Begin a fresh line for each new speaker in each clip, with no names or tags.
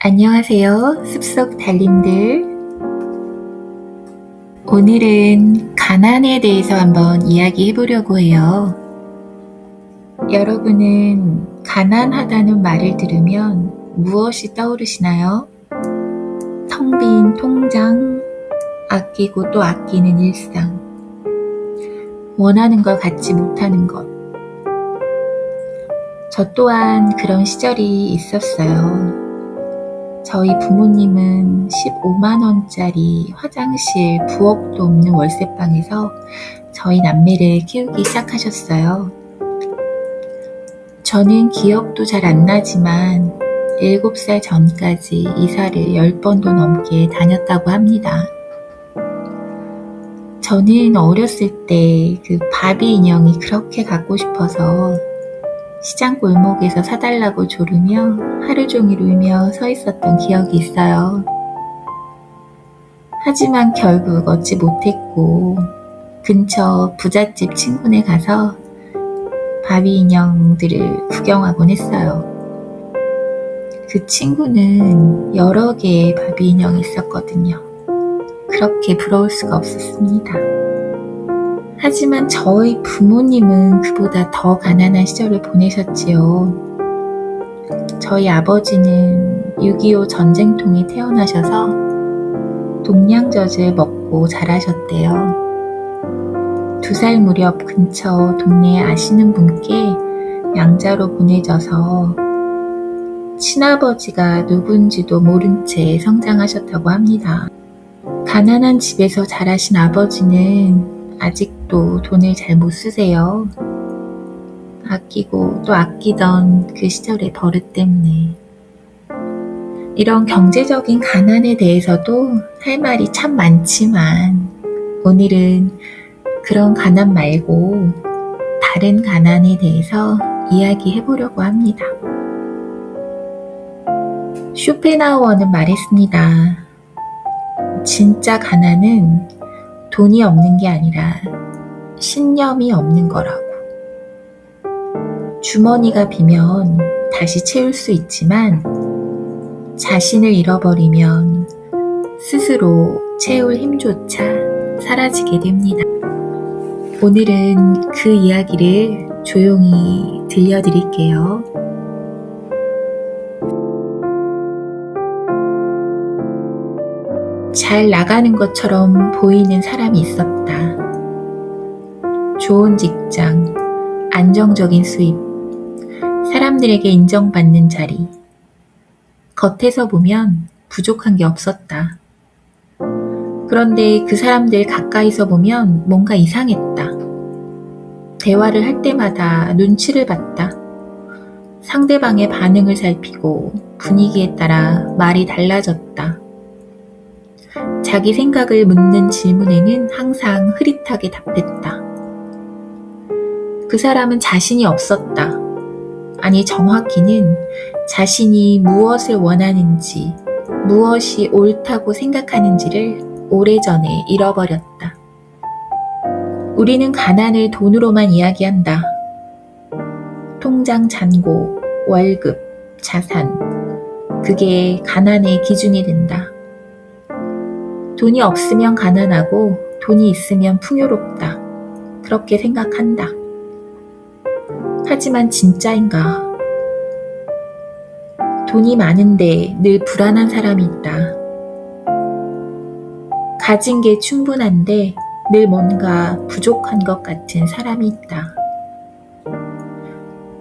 안녕하세요. 숲속 달님들. 오늘은 가난에 대해서 한번 이야기해 보려고 해요. 여러분은 가난하다는 말을 들으면 무엇이 떠오르시나요? 텅 빈 통장, 아끼고 또 아끼는 일상, 원하는 걸 갖지 못하는 것. 저 또한 그런 시절이 있었어요. 저희 부모님은 15만원짜리 화장실 부엌도 없는 월세방에서 저희 남매를 키우기 시작하셨어요. 저는 기억도 잘 안 나지만 7살 전까지 이사를 10번도 넘게 다녔다고 합니다. 저는 어렸을 때 그 바비 인형이 그렇게 갖고 싶어서 시장 골목에서 사달라고 조르며 하루 종일 울며 서 있었던 기억이 있어요. 하지만 결국 얻지 못했고 근처 부잣집 친구네 가서 바비 인형들을 구경하곤 했어요. 그 친구는 여러 개의 바비 인형이 있었거든요. 그렇게 부러울 수가 없었습니다. 하지만 저희 부모님은 그보다 더 가난한 시절을 보내셨지요. 저희 아버지는 6.25 전쟁통에 태어나셔서 동양젖을 먹고 자라셨대요. 2살 무렵 근처 동네에 아시는 분께 양자로 보내져서 친아버지가 누군지도 모른 채 성장하셨다고 합니다. 가난한 집에서 자라신 아버지는 아직도 돈을 잘 못 쓰세요. 아끼고 또 아끼던 그 시절의 버릇 때문에. 이런 경제적인 가난에 대해서도 할 말이 참 많지만 오늘은 그런 가난 말고 다른 가난에 대해서 이야기해 보려고 합니다. 쇼펜하우어는 말했습니다. 진짜 가난은 돈이 없는 게 아니라 신념이 없는 거라고. 주머니가 비면 다시 채울 수 있지만 자신을 잃어버리면 스스로 채울 힘조차 사라지게 됩니다. 오늘은 그 이야기를 조용히 들려드릴게요. 잘 나가는 것처럼 보이는 사람이 있었다. 좋은 직장, 안정적인 수입, 사람들에게 인정받는 자리. 겉에서 보면 부족한 게 없었다. 그런데 그 사람들 가까이서 보면 뭔가 이상했다. 대화를 할 때마다 눈치를 봤다. 상대방의 반응을 살피고 분위기에 따라 말이 달라졌다. 자기 생각을 묻는 질문에는 항상 흐릿하게 답했다. 그 사람은 자신이 없었다. 아니, 정확히는 자신이 무엇을 원하는지, 무엇이 옳다고 생각하는지를 오래전에 잃어버렸다. 우리는 가난을 돈으로만 이야기한다. 통장 잔고, 월급, 자산, 그게 가난의 기준이 된다. 돈이 없으면 가난하고 돈이 있으면 풍요롭다. 그렇게 생각한다. 하지만 진짜인가? 돈이 많은데 늘 불안한 사람이 있다. 가진 게 충분한데 늘 뭔가 부족한 것 같은 사람이 있다.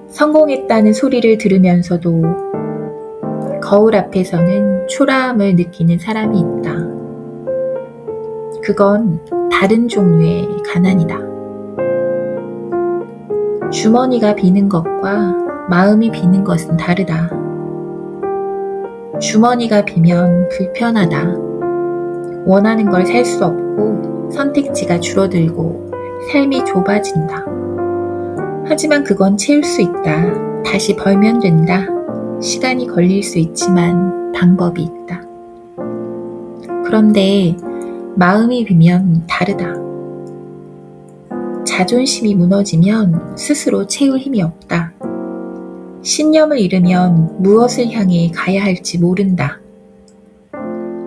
성공했다는 소리를 들으면서도 거울 앞에서는 초라함을 느끼는 사람이 있다. 그건 다른 종류의 가난이다. 주머니가 비는 것과 마음이 비는 것은 다르다. 주머니가 비면 불편하다. 원하는 걸 살 수 없고 선택지가 줄어들고 삶이 좁아진다. 하지만 그건 채울 수 있다. 다시 벌면 된다. 시간이 걸릴 수 있지만 방법이 있다. 그런데 마음이 비면 다르다. 자존심이 무너지면 스스로 채울 힘이 없다. 신념을 잃으면 무엇을 향해 가야 할지 모른다.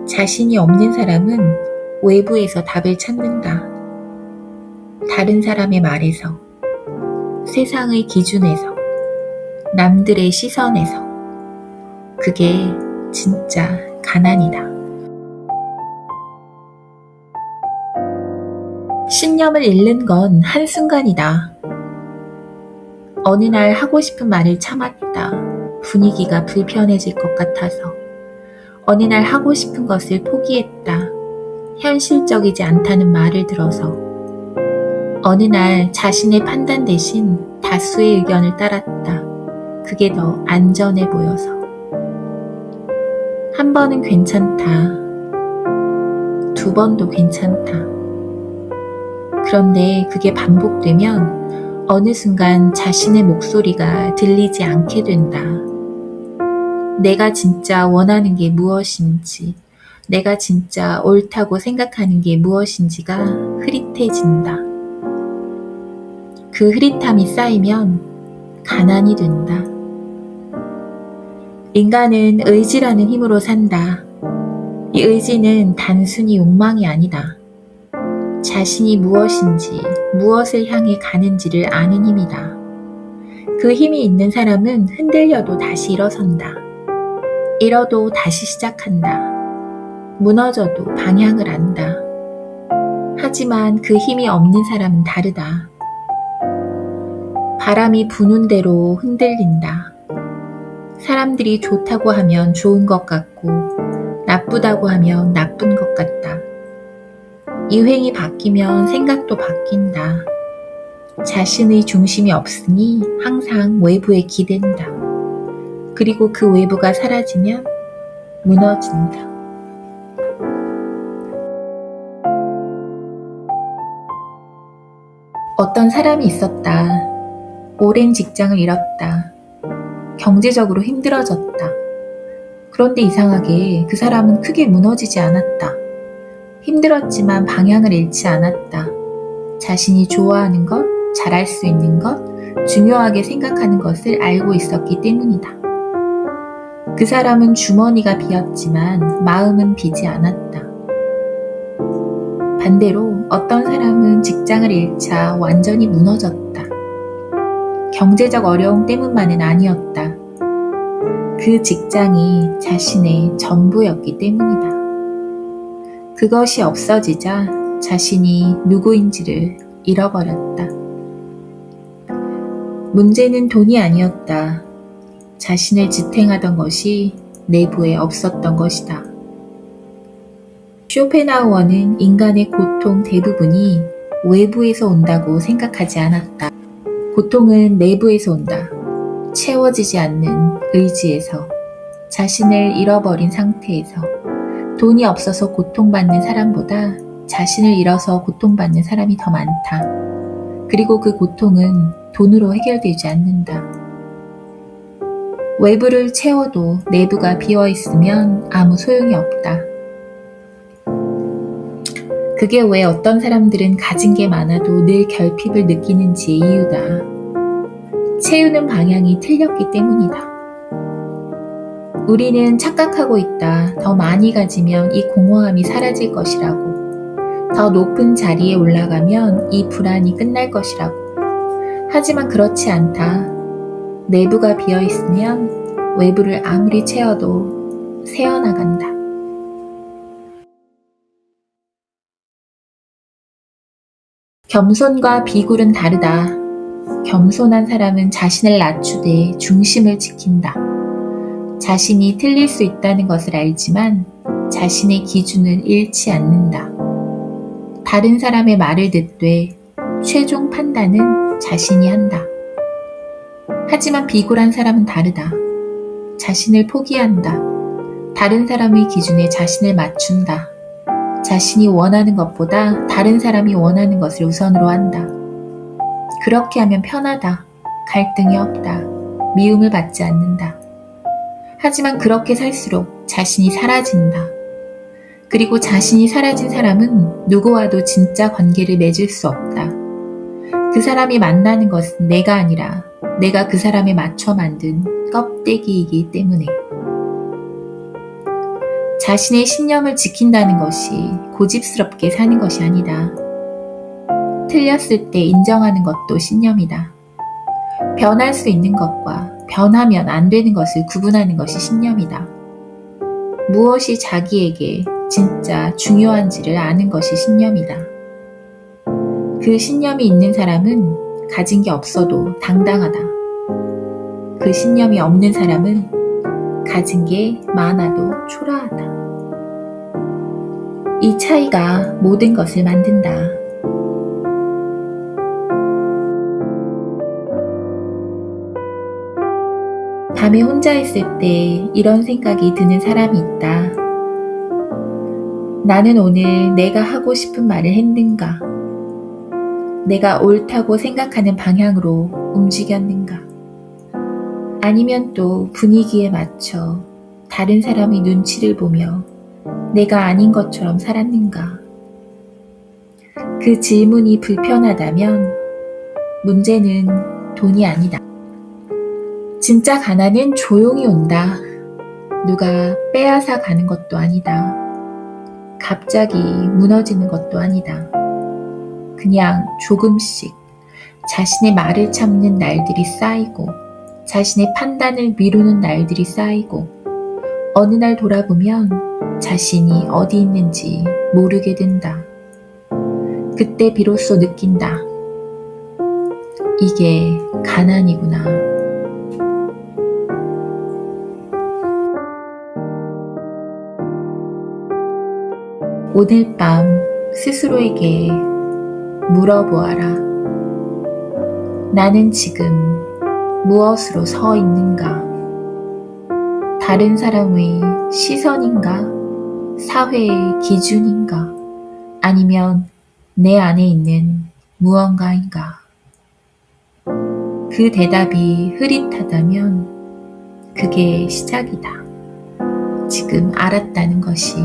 자신이 없는 사람은 외부에서 답을 찾는다. 다른 사람의 말에서, 세상의 기준에서, 남들의 시선에서. 그게 진짜 가난이다. 신념을 잃는 건 한순간이다. 어느 날 하고 싶은 말을 참았다. 분위기가 불편해질 것 같아서. 어느 날 하고 싶은 것을 포기했다. 현실적이지 않다는 말을 들어서. 어느 날 자신의 판단 대신 다수의 의견을 따랐다. 그게 더 안전해 보여서. 한 번은 괜찮다. 두 번도 괜찮다. 그런데 그게 반복되면 어느 순간 자신의 목소리가 들리지 않게 된다. 내가 진짜 원하는 게 무엇인지, 내가 진짜 옳다고 생각하는 게 무엇인지가 흐릿해진다. 그 흐릿함이 쌓이면 가난이 된다. 인간은 의지라는 힘으로 산다. 이 의지는 단순히 욕망이 아니다. 자신이 무엇인지, 무엇을 향해 가는지를 아는 힘이다. 그 힘이 있는 사람은 흔들려도 다시 일어선다. 잃어도 다시 시작한다. 무너져도 방향을 안다. 하지만 그 힘이 없는 사람은 다르다. 바람이 부는 대로 흔들린다. 사람들이 좋다고 하면 좋은 것 같고, 나쁘다고 하면 나쁜 것 같다. 유행이 바뀌면 생각도 바뀐다. 자신의 중심이 없으니 항상 외부에 기댄다. 그리고 그 외부가 사라지면 무너진다. 어떤 사람이 있었다. 오랜 직장을 잃었다. 경제적으로 힘들어졌다. 그런데 이상하게 그 사람은 크게 무너지지 않았다. 힘들었지만 방향을 잃지 않았다. 자신이 좋아하는 것, 잘할 수 있는 것, 중요하게 생각하는 것을 알고 있었기 때문이다. 그 사람은 주머니가 비었지만 마음은 비지 않았다. 반대로 어떤 사람은 직장을 잃자 완전히 무너졌다. 경제적 어려움 때문만은 아니었다. 그 직장이 자신의 전부였기 때문이다. 그것이 없어지자 자신이 누구인지를 잃어버렸다. 문제는 돈이 아니었다. 자신을 지탱하던 것이 내부에 없었던 것이다. 쇼펜하우어는 인간의 고통 대부분이 외부에서 온다고 생각하지 않았다. 고통은 내부에서 온다. 채워지지 않는 의지에서, 자신을 잃어버린 상태에서. 돈이 없어서 고통받는 사람보다 자신을 잃어서 고통받는 사람이 더 많다. 그리고 그 고통은 돈으로 해결되지 않는다. 외부를 채워도 내부가 비어있으면 아무 소용이 없다. 그게 왜 어떤 사람들은 가진 게 많아도 늘 결핍을 느끼는지의 이유다. 채우는 방향이 틀렸기 때문이다. 우리는 착각하고 있다. 더 많이 가지면 이 공허함이 사라질 것이라고. 더 높은 자리에 올라가면 이 불안이 끝날 것이라고. 하지만 그렇지 않다. 내부가 비어있으면 외부를 아무리 채워도 새어나간다. 겸손과 비굴은 다르다. 겸손한 사람은 자신을 낮추되 중심을 지킨다. 자신이 틀릴 수 있다는 것을 알지만 자신의 기준을 잃지 않는다. 다른 사람의 말을 듣되 최종 판단은 자신이 한다. 하지만 비굴한 사람은 다르다. 자신을 포기한다. 다른 사람의 기준에 자신을 맞춘다. 자신이 원하는 것보다 다른 사람이 원하는 것을 우선으로 한다. 그렇게 하면 편하다. 갈등이 없다. 미움을 받지 않는다. 하지만 그렇게 살수록 자신이 사라진다. 그리고 자신이 사라진 사람은 누구와도 진짜 관계를 맺을 수 없다. 그 사람이 만나는 것은 내가 아니라 내가 그 사람에 맞춰 만든 껍데기이기 때문에. 자신의 신념을 지킨다는 것이 고집스럽게 사는 것이 아니다. 틀렸을 때 인정하는 것도 신념이다. 변할 수 있는 것과 변하면 안 되는 것을 구분하는 것이 신념이다. 무엇이 자기에게 진짜 중요한지를 아는 것이 신념이다. 그 신념이 있는 사람은 가진 게 없어도 당당하다. 그 신념이 없는 사람은 가진 게 많아도 초라하다. 이 차이가 모든 것을 만든다. 밤에 혼자 있을 때 이런 생각이 드는 사람이 있다. 나는 오늘 내가 하고 싶은 말을 했는가? 내가 옳다고 생각하는 방향으로 움직였는가? 아니면 또 분위기에 맞춰 다른 사람의 눈치를 보며 내가 아닌 것처럼 살았는가? 그 질문이 불편하다면 문제는 돈이 아니다. 진짜 가난은 조용히 온다. 누가 빼앗아 가는 것도 아니다. 갑자기 무너지는 것도 아니다. 그냥 조금씩 자신의 말을 참는 날들이 쌓이고 자신의 판단을 미루는 날들이 쌓이고 어느 날 돌아보면 자신이 어디 있는지 모르게 된다. 그때 비로소 느낀다. 이게 가난이구나. 오늘 밤 스스로에게 물어보아라. 나는 지금 무엇으로 서 있는가? 다른 사람의 시선인가? 사회의 기준인가? 아니면 내 안에 있는 무언가인가? 그 대답이 흐릿하다면 그게 시작이다. 지금 알았다는 것이.